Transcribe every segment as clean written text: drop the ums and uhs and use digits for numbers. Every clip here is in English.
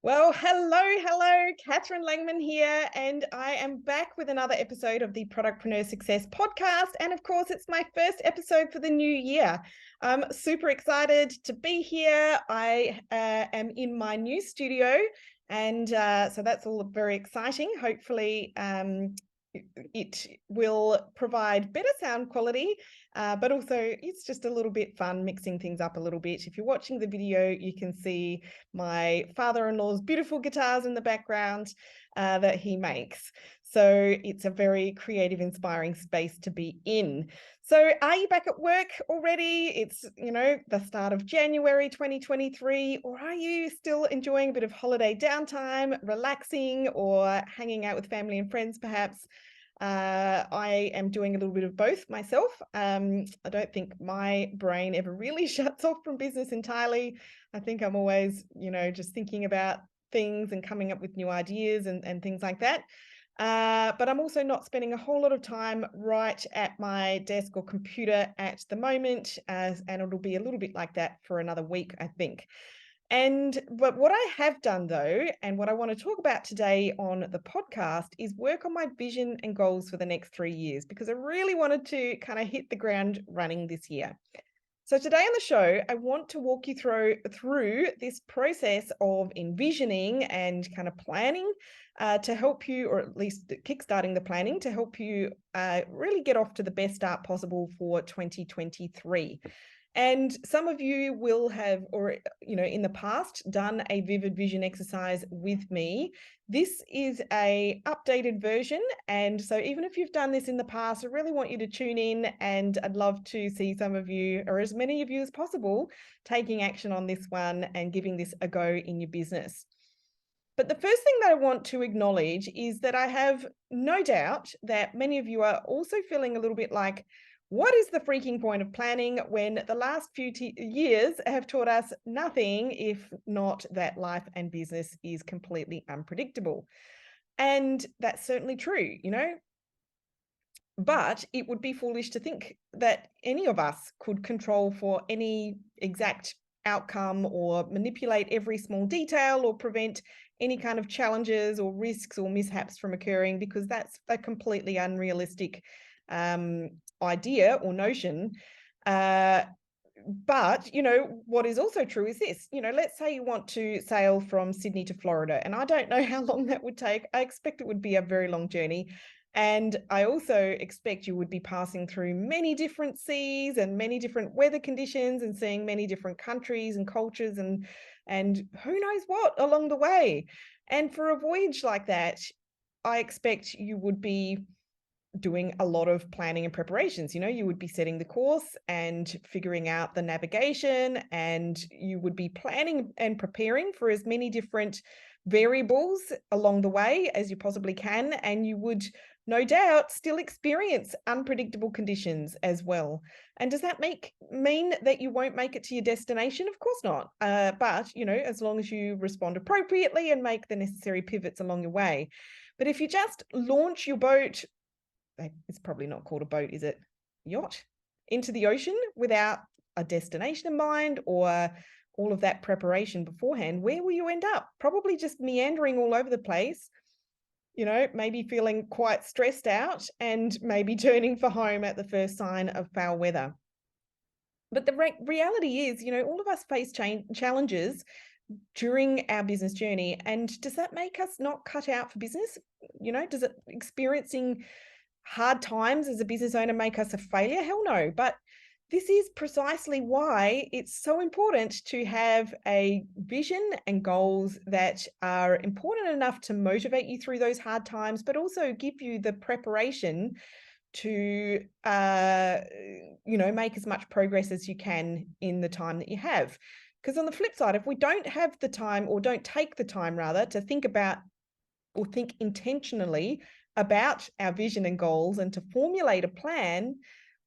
Well, hello, Catherine Langman here, and I am back with another episode of the Productpreneur Success podcast. And of course, it's my first episode for the new year. I'm super excited to be here. I am in my new studio, and so that's all very exciting. Hopefully, it will provide better sound quality, but also it's just a little bit fun mixing things up a little bit. If you're watching the video, you can see my father-in-law's beautiful guitars in the background that he makes. So it's a very creative, inspiring space to be in. So are you back at work already? It's, the start of January 2023, or are you still enjoying a bit of holiday downtime, relaxing, or hanging out with family and friends perhaps? I am doing a little bit of both myself. I don't think my brain ever really shuts off from business entirely. I think I'm always, just thinking about things and coming up with new ideas and things like that. But I'm also not spending a whole lot of time right at my desk or computer at the moment, and it'll be a little bit like that for another week, I think. But what I have done though, and what I want to talk about today on the podcast is work on my vision and goals for the next 3 years, because I really wanted to kind of hit the ground running this year. So today on the show, I want to walk you through this process of envisioning and kind of planning to help you, or at least kickstarting the planning to help you really get off to the best start possible for 2023. And some of you will have, or in the past, done a vivid vision exercise with me. This is a updated version, and so even if you've done this in the past, I really want you to tune in, and I'd love to see some of you, or as many of you as possible, taking action on this one and giving this a go in your business. But the first thing that I want to acknowledge is that I have no doubt that many of you are also feeling a little bit like, what is the freaking point of planning when the last few years have taught us nothing, if not that life and business is completely unpredictable? And that's certainly true, but it would be foolish to think that any of us could control for any exact outcome or manipulate every small detail or prevent any kind of challenges or risks or mishaps from occurring, because that's a completely unrealistic idea or notion. But, what is also true is this, let's say you want to sail from Sydney to Florida, and I don't know how long that would take. I expect it would be a very long journey. And I also expect you would be passing through many different seas and many different weather conditions and seeing many different countries and cultures and who knows what along the way. And for a voyage like that, I expect you would be doing a lot of planning and preparations. You would be setting the course and figuring out the navigation, and you would be planning and preparing for as many different variables along the way as you possibly can. And you would no doubt still experience unpredictable conditions as well. And does that mean that you won't make it to your destination? Of course not. But, as long as you respond appropriately and make the necessary pivots along your way. But if you just launch your boat, it's probably not called a boat, is it? Yacht, into the ocean without a destination in mind or all of that preparation beforehand, where will you end up? Probably just meandering all over the place, maybe feeling quite stressed out and maybe turning for home at the first sign of foul weather. But the reality is, all of us face challenges during our business journey. And does that make us not cut out for business? Does it experiencing hard times as a business owner make us a failure? Hell no. But this is precisely why it's so important to have a vision and goals that are important enough to motivate you through those hard times, but also give you the preparation to, make as much progress as you can in the time that you have. Because on the flip side, if we don't have the time, or don't take the time rather, to think about or think intentionally about our vision and goals and to formulate a plan,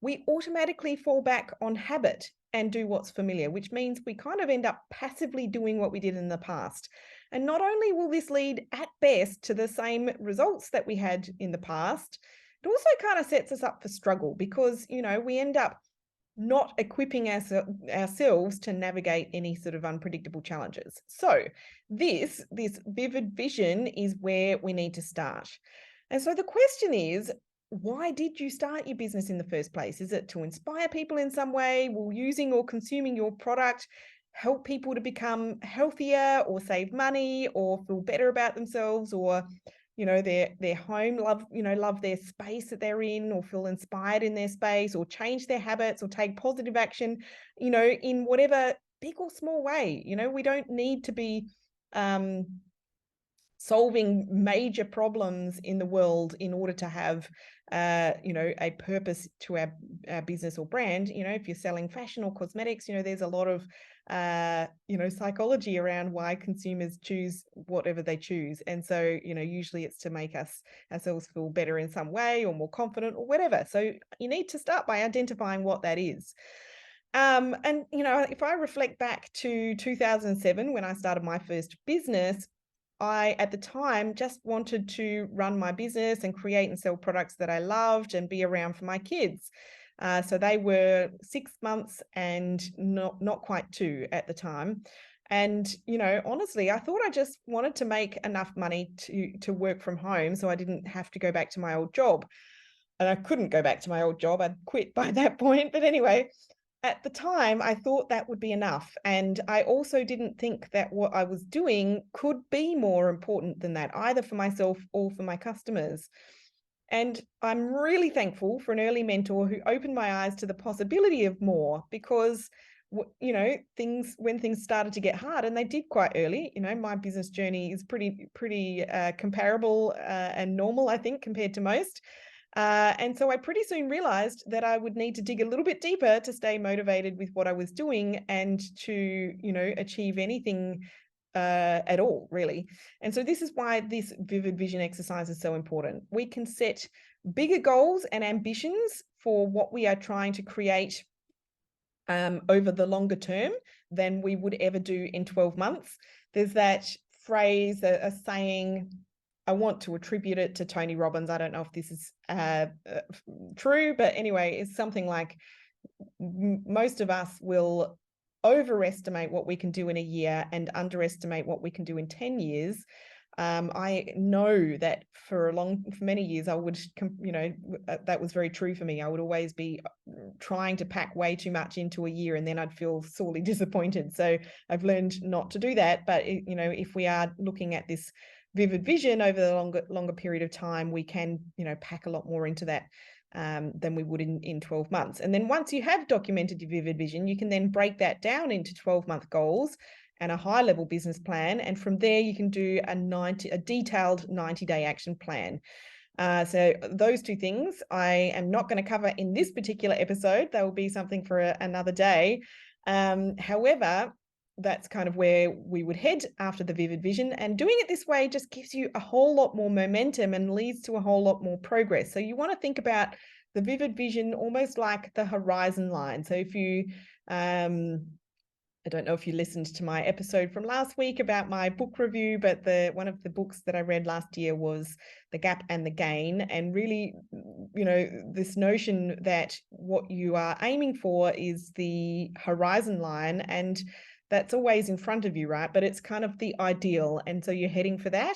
we automatically fall back on habit and do what's familiar, which means we kind of end up passively doing what we did in the past. And not only will this lead at best to the same results that we had in the past, it also kind of sets us up for struggle, because, we end up not equipping ourselves to navigate any sort of unpredictable challenges. So this vivid vision is where we need to start. And so the question is, why did you start your business in the first place? Is it to inspire people in some way? Will using or consuming your product help people to become healthier or save money or feel better about themselves, or their home, love their space that they're in, or feel inspired in their space, or change their habits, or take positive action, in whatever big or small way? We don't need to be solving major problems in the world in order to have a purpose to our business or brand. If you're selling fashion or cosmetics, there's a lot of psychology around why consumers choose whatever they choose. And so usually it's to make ourselves feel better in some way, or more confident, or whatever. So you need to start by identifying what that is. And if I reflect back to 2007, when I started my first business, I, at the time, just wanted to run my business and create and sell products that I loved and be around for my kids. So they were 6 months and not quite 2 at the time. And, honestly, I thought I just wanted to make enough money to work from home so I didn't have to go back to my old job. And I couldn't go back to my old job. I'd quit by that point. But anyway, at the time, I thought that would be enough. And I also didn't think that what I was doing could be more important than that, either for myself or for my customers. And I'm really thankful for an early mentor who opened my eyes to the possibility of more, because when things started to get hard, and they did quite early. My business journey is pretty comparable and normal, I think, compared to most. And so I pretty soon realized that I would need to dig a little bit deeper to stay motivated with what I was doing and to, achieve anything at all, really. And so this is why this vivid vision exercise is so important. We can set bigger goals and ambitions for what we are trying to create over the longer term than we would ever do in 12 months. There's that phrase, a saying, I want to attribute it to Tony Robbins. I don't know if this is true, but anyway, it's something like, most of us will overestimate what we can do in a year and underestimate what we can do in 10 years. I know that for many years, I would, that was very true for me. I would always be trying to pack way too much into a year, and then I'd feel sorely disappointed. So I've learned not to do that. But, if we are looking at this vivid vision over the longer period of time, we can, pack a lot more into that than we would in 12 months. And then once you have documented your vivid vision, you can then break that down into 12-month goals and a high-level business plan. And from there, you can do a detailed 90-day action plan. So those two things I am not going to cover in this particular episode. That will be something for another day. However, that's kind of where we would head after the vivid vision. And doing it this way just gives you a whole lot more momentum and leads to a whole lot more progress. So you want to think about the vivid vision almost like the horizon line. So if you, I don't know if you listened to my episode from last week about my book review, but one of the books that I read last year was The Gap and the Gain. And really, this notion that what you are aiming for is the horizon line, and that's always in front of you, right? But it's kind of the ideal. And so you're heading for that.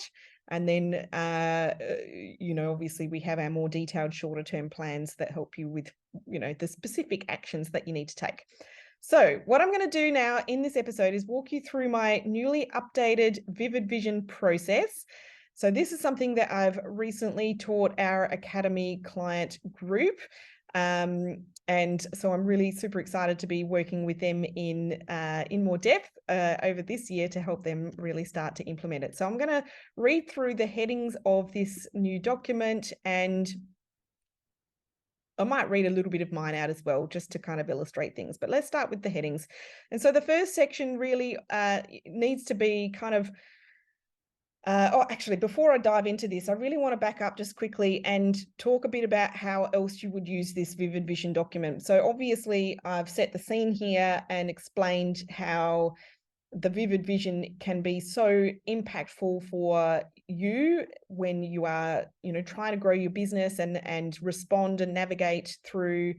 And then, obviously we have our more detailed shorter term plans that help you with, the specific actions that you need to take. So what I'm going to do now in this episode is walk you through my newly updated Vivid Vision process. So this is something that I've recently taught our Academy client group. And so I'm really super excited to be working with them in more depth over this year to help them really start to implement it. So I'm going to read through the headings of this new document, and I might read a little bit of mine out as well, just to kind of illustrate things. But let's start with the headings. And so the first section really needs to be kind of actually, before I dive into this, I really want to back up just quickly and talk a bit about how else you would use this Vivid Vision document. So obviously, I've set the scene here and explained how the Vivid Vision can be so impactful for you when you are, trying to grow your business and respond and navigate through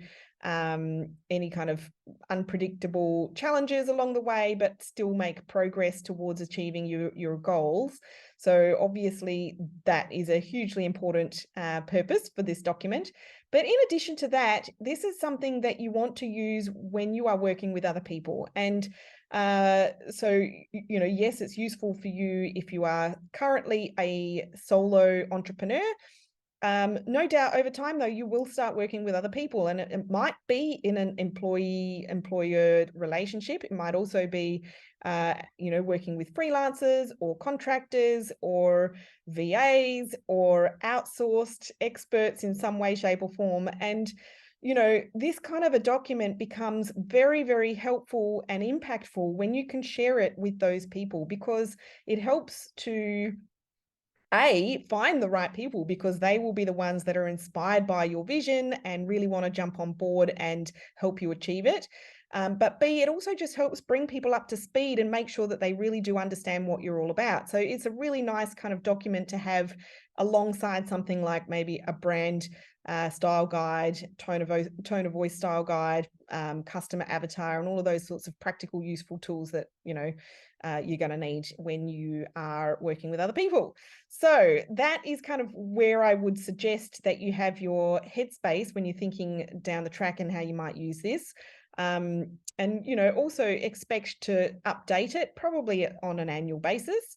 any kind of unpredictable challenges along the way, but still make progress towards achieving your goals. So obviously that is a hugely important purpose for this document. But in addition to that, this is something that you want to use when you are working with other people. And so, yes, it's useful for you if you are currently a solo entrepreneur. No doubt over time, though, you will start working with other people, and it might be in an employee-employer relationship. It might also be, working with freelancers or contractors or VAs or outsourced experts in some way, shape, or form. And this kind of a document becomes very, very helpful and impactful when you can share it with those people, because it helps to find the right people, because they will be the ones that are inspired by your vision and really want to jump on board and help you achieve it. But B, it also just helps bring people up to speed and make sure that they really do understand what you're all about. So it's a really nice kind of document to have alongside something like maybe a brand style guide, tone of voice style guide, customer avatar, and all of those sorts of practical, useful tools that you're going to need when you are working with other people. So that is kind of where I would suggest that you have your headspace when you're thinking down the track and how you might use this. And also expect to update it probably on an annual basis,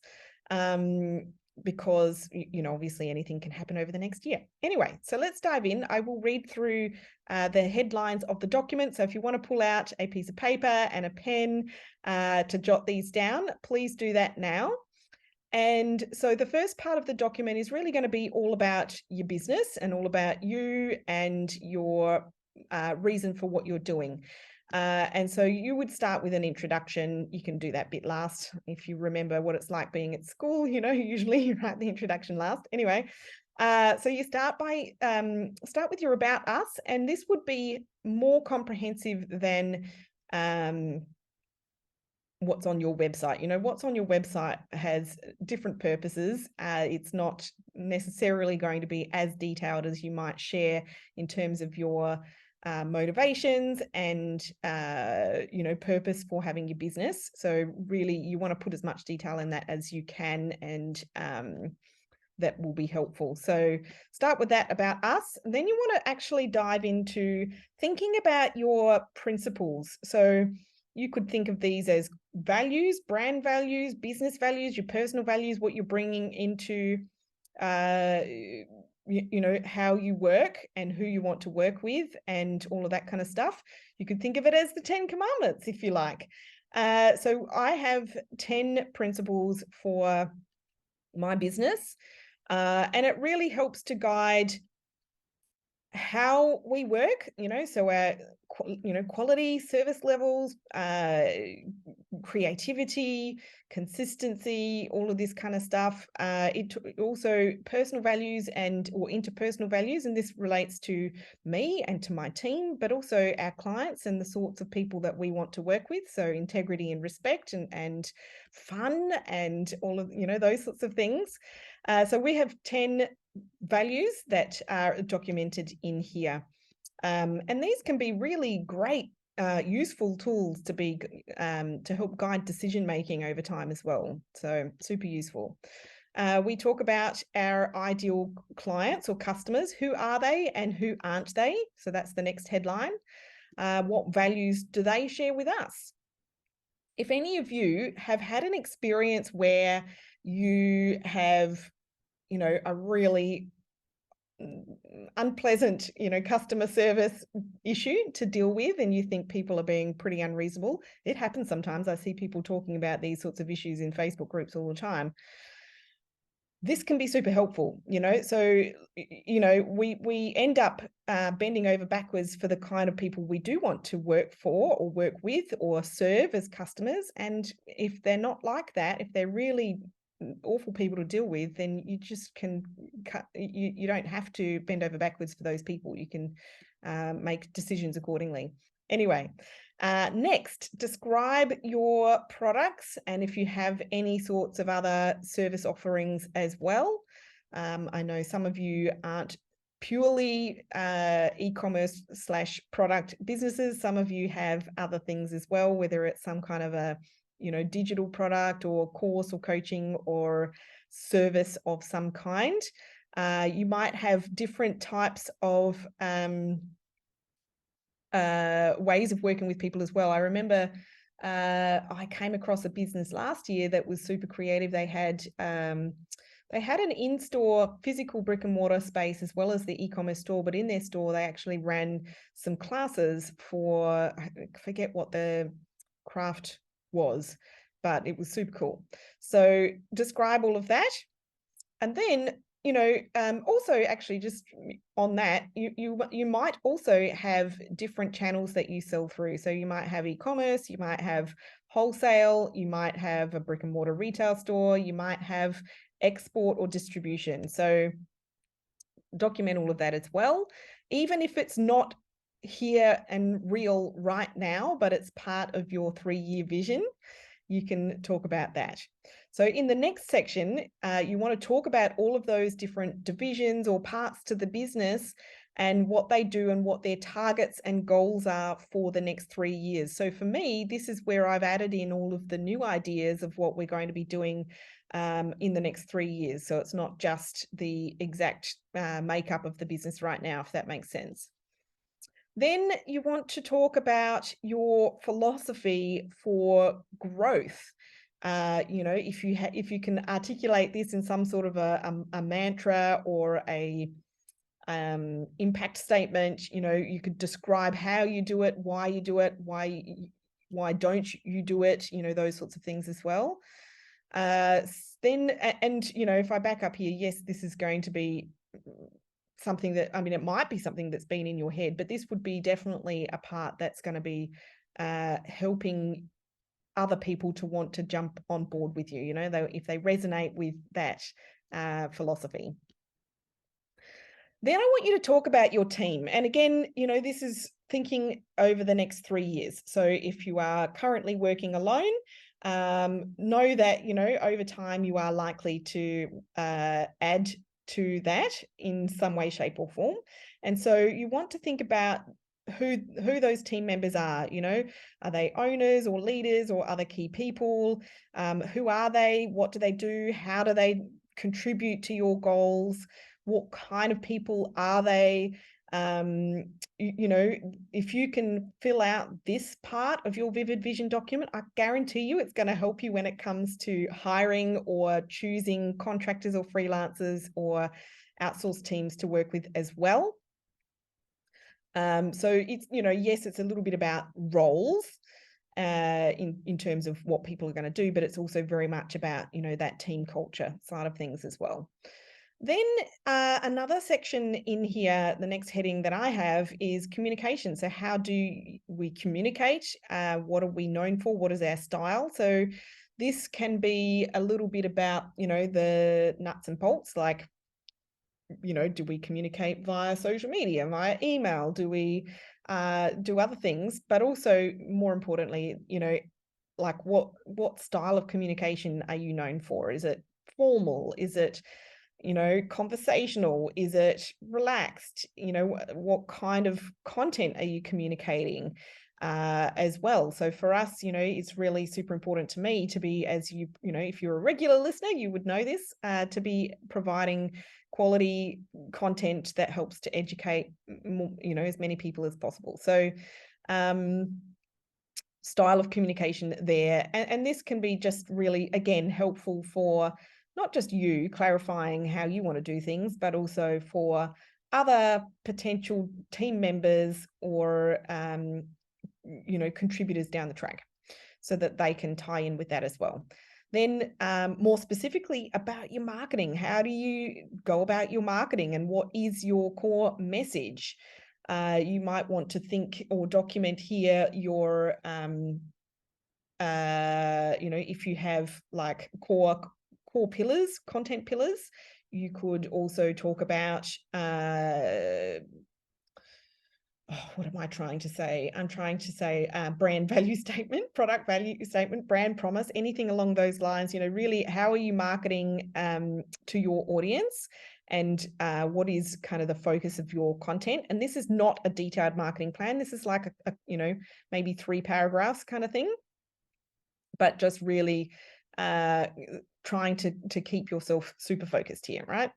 because obviously anything can happen over the next year. Anyway, so let's dive in. I will read through the headlines of the document. So if you want to pull out a piece of paper and a pen to jot these down, please do that now. And so the first part of the document is really going to be all about your business and all about you and your reason for what you're doing. And so you would start with an introduction. You can do that bit last if you remember what it's like being at school. Usually you write the introduction last. Anyway, so you start with your about us, and this would be more comprehensive than what's on your website. What's on your website has different purposes. It's not necessarily going to be as detailed as you might share in terms of your motivations and purpose for having your business. So really you want to put as much detail in that as you can, and that will be helpful. So start with that about us. Then you want to actually dive into thinking about your principles. So you could think of these as values, brand values, business values, your personal values, what you're bringing into how you work and who you want to work with and all of that kind of stuff. You could think of it as the 10 commandments, if you like. So I have 10 principles for my business, and it really helps to guide how we work, so our quality, service levels, creativity, consistency, all of this kind of stuff. It also personal values or interpersonal values, and this relates to me and to my team, but also our clients and the sorts of people that we want to work with. So integrity and respect and fun and all of those sorts of things. So we have 10 values that are documented in here. And these can be really great, useful tools to help guide decision making over time as well. So super useful. We talk about our ideal clients or customers. Who are they and who aren't they? So that's the next headline. What values do they share with us? If any of you have had an experience where you have a really unpleasant, customer service issue to deal with, and you think people are being pretty unreasonable. It happens sometimes. I see people talking about these sorts of issues in Facebook groups all the time. This can be super helpful, so, we end up bending over backwards for the kind of people we do want to work for or work with or serve as customers. And if they're not like that, if they're really awful people to deal with, then you just can cut. You don't have to bend over backwards for those people. You can make decisions accordingly. Anyway, next, describe your products, and if you have any sorts of other service offerings as well. I know some of you aren't purely e-commerce / product businesses. Some of you have other things as well, whether it's some kind of a, digital product or course or coaching or service of some kind. You might have different types of ways of working with people as well. I remember I came across a business last year that was super creative. They had an in-store physical brick and mortar space as well as the e-commerce store, but in their store they actually ran some classes for, I forget what the craft was, but it was super cool. So describe all of that. And then, also actually just on that, you might also have different channels that you sell through. So you might have e-commerce, you might have wholesale, you might have a brick and mortar retail store, you might have export or distribution. So document all of that as well, even if it's not here and real right now, but it's part of your 3-year vision. You can talk about that. So in the next section, you want to talk about all of those different divisions or parts to the business and what they do and what their targets and goals are for the next 3 years. So for me, this is where I've added in all of the new ideas of what we're going to be doing in the next 3 years. So it's not just the exact makeup of the business right now, if that makes sense. Then you want to talk about your philosophy for growth. If you can articulate this in some sort of a mantra or a impact statement, you could describe how you do it, why you do it, why don't you do it, those sorts of things as well. Then, if I back up here, yes, this is going to be something that, it might be something that's been in your head, but this would be definitely a part that's going to be helping other people to want to jump on board with you, if they resonate with that philosophy. Then I want you to talk about your team. And again, this is thinking over the next 3 years. So if you are currently working alone, know that, over time you are likely to add to that in some way, shape or form. And so you want to think about who those team members are. Are they owners or leaders or other key people? Who are they? What do they do? How do they contribute to your goals? What kind of people are they? If you can fill out this part of your vivid vision document, I guarantee you it's going to help you when it comes to hiring or choosing contractors or freelancers or outsourced teams to work with as well. So it's, yes, it's a little bit about roles in terms of what people are going to do, but it's also very much about, that team culture side of things as well. Then another section in here, the next heading that I have is communication. So how do we communicate? What are we known for? What is our style? So this can be a little bit about, the nuts and bolts, like, do we communicate via social media, via email? Do we do other things? But also, more importantly, like what style of communication are you known for? Is it formal? Is it conversational? Is it relaxed? What kind of content are you communicating as well? So for us, it's really super important to me to be, as if you're a regular listener, you would know this, to be providing quality content that helps to educate as many people as possible. So style of communication there, and this can be just really, again, helpful for not just you clarifying how you want to do things, but also for other potential team members or, contributors down the track so that they can tie in with that as well. Then more specifically about your marketing. How do you go about your marketing and what is your core message? You might want to think or document here your, if you have like core pillars, content pillars. You could also talk about, what am I trying to say? I'm trying to say brand value statement, product value statement, brand promise, anything along those lines. Really, how are you marketing to your audience, and what is kind of the focus of your content? And this is not a detailed marketing plan. This is like a maybe 3 paragraphs kind of thing, but just really trying to keep yourself super focused here, right?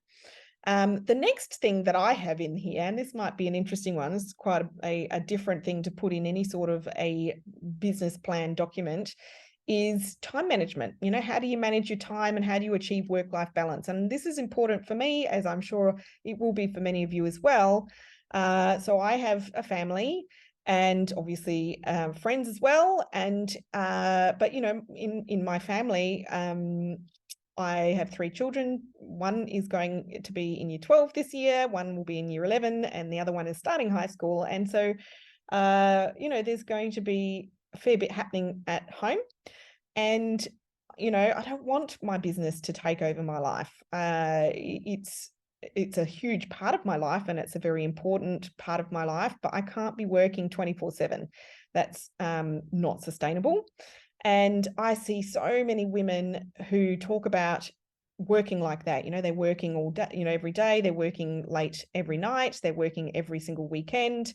The next thing that I have in here, and this might be an interesting one, this is quite a different thing to put in any sort of a business plan document, is time management. How do you manage your time and how do you achieve work-life balance? And this is important for me, as I'm sure it will be for many of you as well. So I have a family and obviously friends as well. And but in my family, I have 3 children. One is going to be in year 12 this year, one will be in year 11, and the other one is starting high school. And so, there's going to be a fair bit happening at home. And, I don't want my business to take over my life. It's a huge part of my life and it's a very important part of my life, but I can't be working 24/7. That's not sustainable. And I see so many women who talk about working like that. They're working all day, every day. They're working late every night. They're working every single weekend.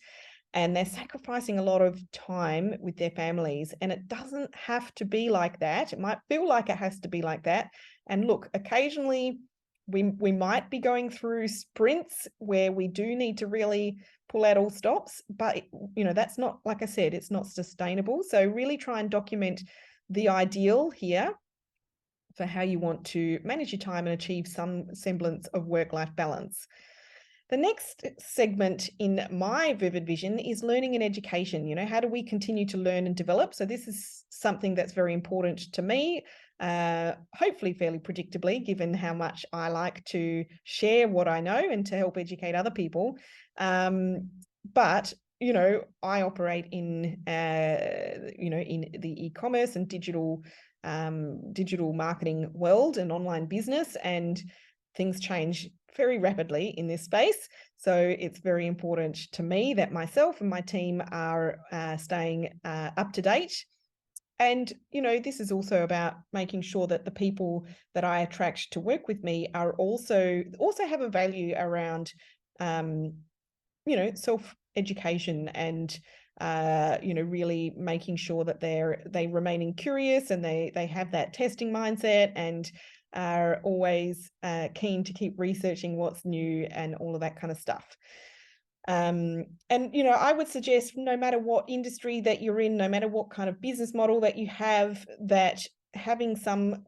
And they're sacrificing a lot of time with their families. And it doesn't have to be like that. It might feel like it has to be like that. And look, occasionally we might be going through sprints where we do need to really pull out all stops, but that's not, like I said, it's not sustainable. So really try and document the ideal here for how you want to manage your time and achieve some semblance of work-life balance. The next segment in my vivid vision is learning and education. How do we continue to learn and develop? So this is something that's very important to me, hopefully fairly predictably, given how much I like to share what I know and to help educate other people. But I operate in in the e-commerce and digital marketing world and online business, and things change very rapidly in this space. So it's very important to me that myself and my team are staying up to date. And, this is also about making sure that the people that I attract to work with me are also have a value around, self-education and, really making sure that they remaining curious and they have that testing mindset and are always keen to keep researching what's new and all of that kind of stuff. And, I would suggest no matter what industry that you're in, no matter what kind of business model that you have, that having some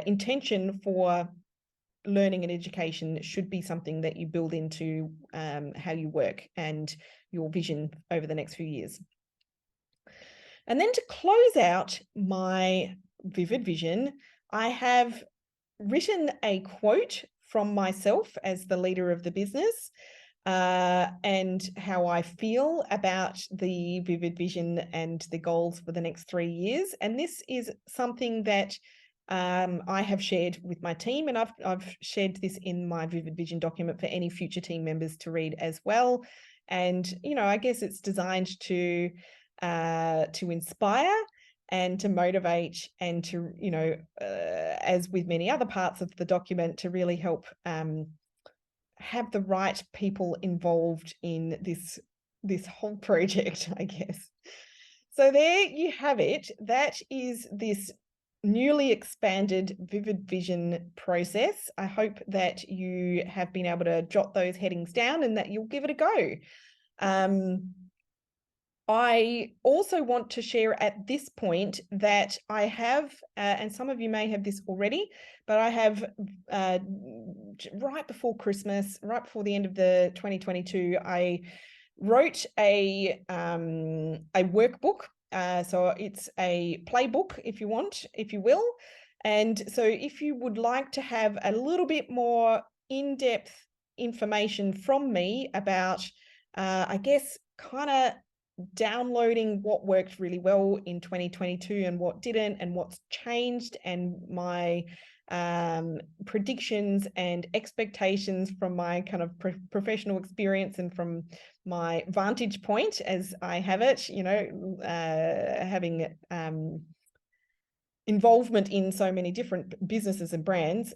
intention for learning and education should be something that you build into how you work and your vision over the next few years. And then to close out my vivid vision, I have written a quote from myself as the leader of the business, and how I feel about the vivid vision and the goals for the next 3 years. And this is something that I have shared with my team, and I've shared this in my vivid vision document for any future team members to read as well. And I guess it's designed to inspire and to motivate and to, as with many other parts of the document, to really help have the right people involved in this whole project, I guess. So there you have it. That is this newly expanded vivid vision process. I hope that you have been able to jot those headings down and that you'll give it a go. I also want to share at this point that I have, and some of you may have this already, but I have right before Christmas, right before the end of the 2022, I wrote a workbook. So it's a playbook, if you want, if you will. And so if you would like to have a little bit more in-depth information from me about, I guess, kind of downloading what worked really well in 2022 and what didn't and what's changed, and my predictions and expectations from my kind of professional experience and from my vantage point as I have it, having involvement in so many different businesses and brands.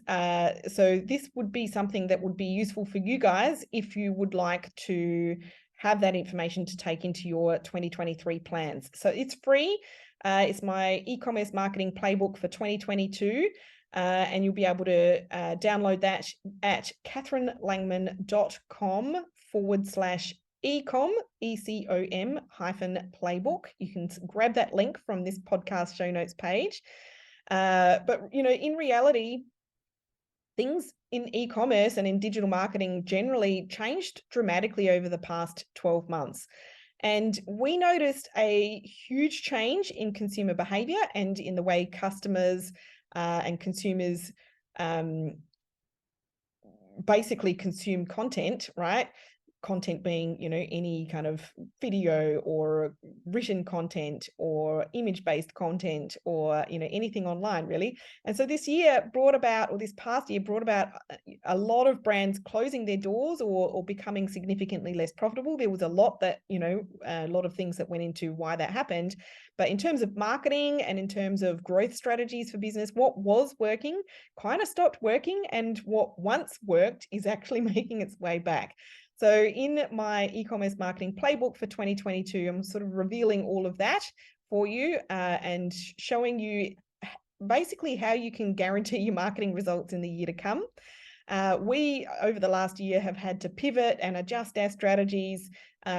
So this would be something that would be useful for you guys if you would like to have that information to take into your 2023 plans. So it's free. It's my e-commerce marketing playbook for 2022. And you'll be able to download that at catherinelangman.com/ecom, ECOM -playbook. You can grab that link from this podcast show notes page. But, in reality, things in e-commerce and in digital marketing generally changed dramatically over the past 12 months. And we noticed a huge change in consumer behavior and in the way customers and consumers basically consume content, right? Content being, any kind of video or written content or image-based content or, anything online really. And so this past year brought about a lot of brands closing their doors or becoming significantly less profitable. There was a lot of things that went into why that happened. But in terms of marketing and in terms of growth strategies for business, what was working kind of stopped working, and what once worked is actually making its way back. So in my e-commerce marketing playbook for 2022, I'm sort of revealing all of that for you and showing you basically how you can guarantee your marketing results in the year to come. We, over the last year, have had to pivot and adjust our strategies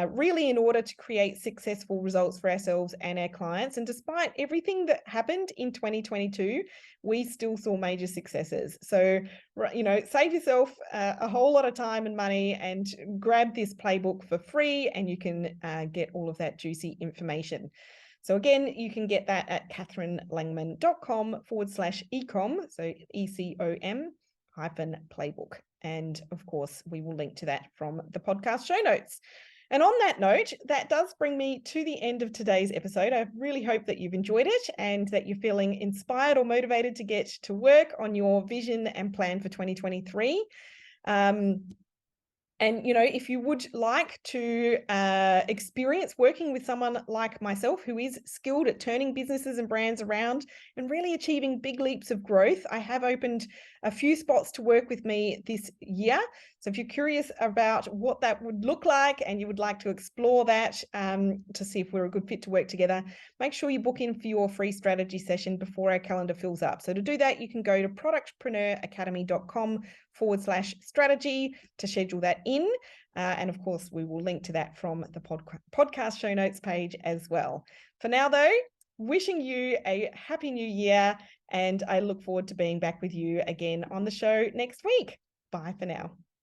really in order to create successful results for ourselves and our clients. And despite everything that happened in 2022, we still saw major successes. So, save yourself a whole lot of time and money and grab this playbook for free, and you can get all of that juicy information. So again, you can get that at catherinelangman.com/ecom, so ECOM -playbook. And of course, we will link to that from the podcast show notes. And on that note, that does bring me to the end of today's episode. I really hope that you've enjoyed it and that you're feeling inspired or motivated to get to work on your vision and plan for 2023. And, if you would like to experience working with someone like myself who is skilled at turning businesses and brands around and really achieving big leaps of growth, I have opened a few spots to work with me this year. So if you're curious about what that would look like and you would like to explore that to see if we're a good fit to work together, make sure you book in for your free strategy session before our calendar fills up. So to do that, you can go to productpreneuracademy.com/strategy to schedule that in. And of course, we will link to that from the podcast show notes page as well. For now, though, wishing you a happy new year, and I look forward to being back with you again on the show next week. Bye for now.